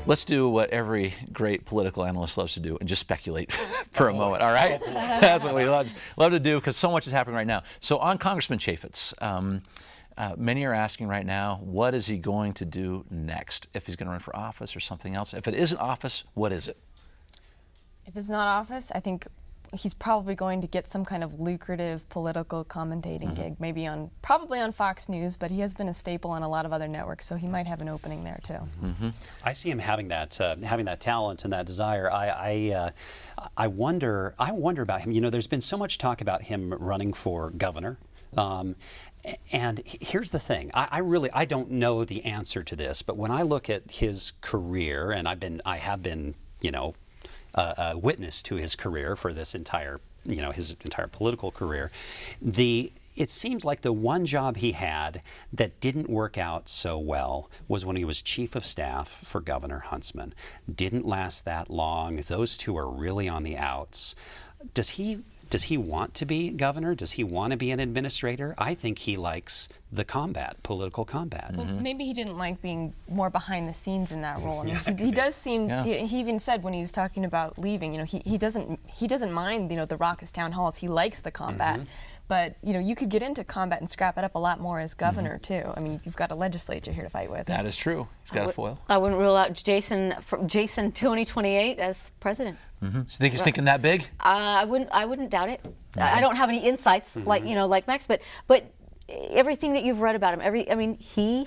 Let's do what every great political analyst loves to do and just speculate for a moment, all right? That's what we love to do because so much is happening right now. So on Congressman Chaffetz, many are asking right now, what is he going to do next? If he's going to run for office or something else. If it isn't office, what is it? If it's not office, I think he's probably going to get some kind of lucrative political commentating gig, maybe probably on Fox News, but he has been a staple on a lot of other networks, so he might have an opening there too. I see him having that talent and that desire. I wonder about him. You know, there's been so much talk about him running for governor. And here's the thing, I don't know the answer to this, but when I look at his career, and I have been, you know, a witness to his career for this entire, you know, his entire political career, it seems like the one job he had that didn't work out so well was when he was chief of staff for Governor Huntsman. Didn't last that long. Those two are really on the outs. Does he want to be governor? Does he want to be an administrator? I think he likes the political combat. Well, maybe he didn't like being more behind the scenes in that role. I mean, he does seem. Yeah. He even said when he was talking about leaving, you know, he doesn't mind, you know, the raucous town halls. He likes the combat. But, you know, you could get into combat and scrap it up a lot more as governor, too. I mean, you've got a legislature here to fight with. That is true. He's got a foil. I wouldn't rule out Jason 2028 as president. So you think he's thinking that big? I wouldn't doubt it. I don't have any insights like Max, but everything that you've read about him, he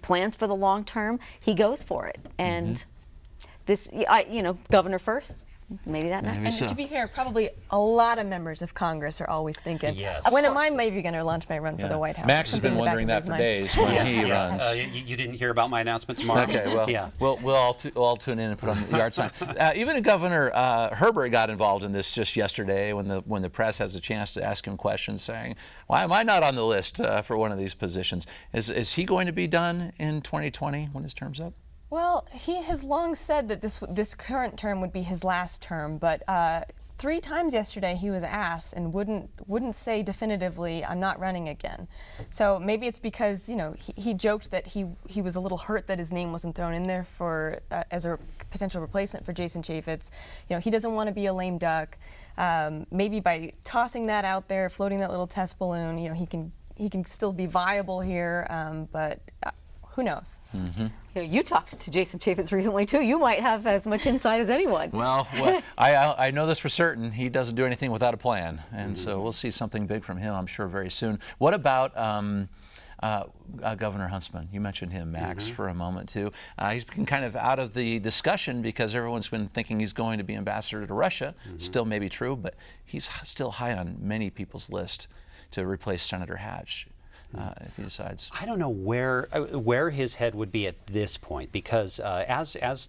plans for the long term. He goes for it, and this, governor first. Maybe that next. And to be fair, probably a lot of members of Congress are always thinking, when am I maybe going to launch my run for the White House? Max has been wondering that for days when he runs. You didn't hear about my announcement tomorrow? Okay, well, we'll all tune in and put on the yard sign. Even Governor Herbert got involved in this just yesterday when the press has a chance to ask him questions saying, why am I not on the list for one of these positions? Is he going to be done in 2020 when his term's up? Well, he has long said that this current term would be his last term, but 3 times yesterday he was asked and wouldn't say definitively, I'm not running again. So maybe it's because, you know, he joked that he was a little hurt that his name wasn't thrown in there for as a potential replacement for Jason Chaffetz. You know, he doesn't want to be a lame duck. Maybe by tossing that out there, floating that little test balloon, you know, he can still be viable here, but who knows? You talked to Jason Chaffetz recently too. You might have as much insight as anyone. Well, I know this for certain. He doesn't do anything without a plan, and so we'll see something big from him, I'm sure, very soon. What about Governor Huntsman? You mentioned him, Max, for a moment too. He's been kind of out of the discussion because everyone's been thinking he's going to be ambassador to Russia. Still may be true, but he's still high on many people's list to replace Senator Hatch. If he decides. I don't know where his head would be at this point, because as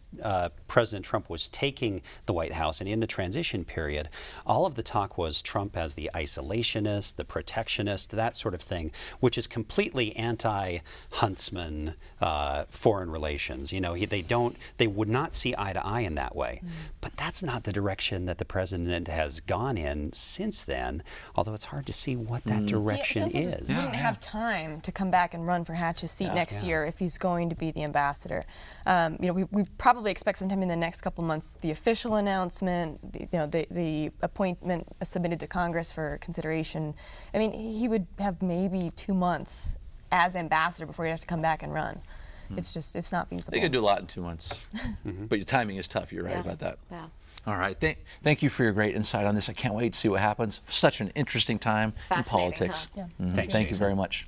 President Trump was taking the White House and in the transition period, all of the talk was Trump as the isolationist, the protectionist, that sort of thing, which is completely anti-Huntsman foreign relations. You know, they would not see eye to eye in that way. But that's not the direction that the president has gone in since then. Although it's hard to see what that direction is. He wouldn't have time to come back and run for Hatch's seat next year if he's going to be the ambassador. You know, we probably expect sometime in the next couple months the official announcement, the appointment submitted to Congress for consideration. I mean, he would have maybe 2 months as ambassador before he'd have to come back and run. It's not feasible. They could do a lot in 2 months, but your timing is tough. You're right about that. All right. Thank you for your great insight on this. I can't wait to see what happens. Such an interesting time in politics. Huh? Thank you very much.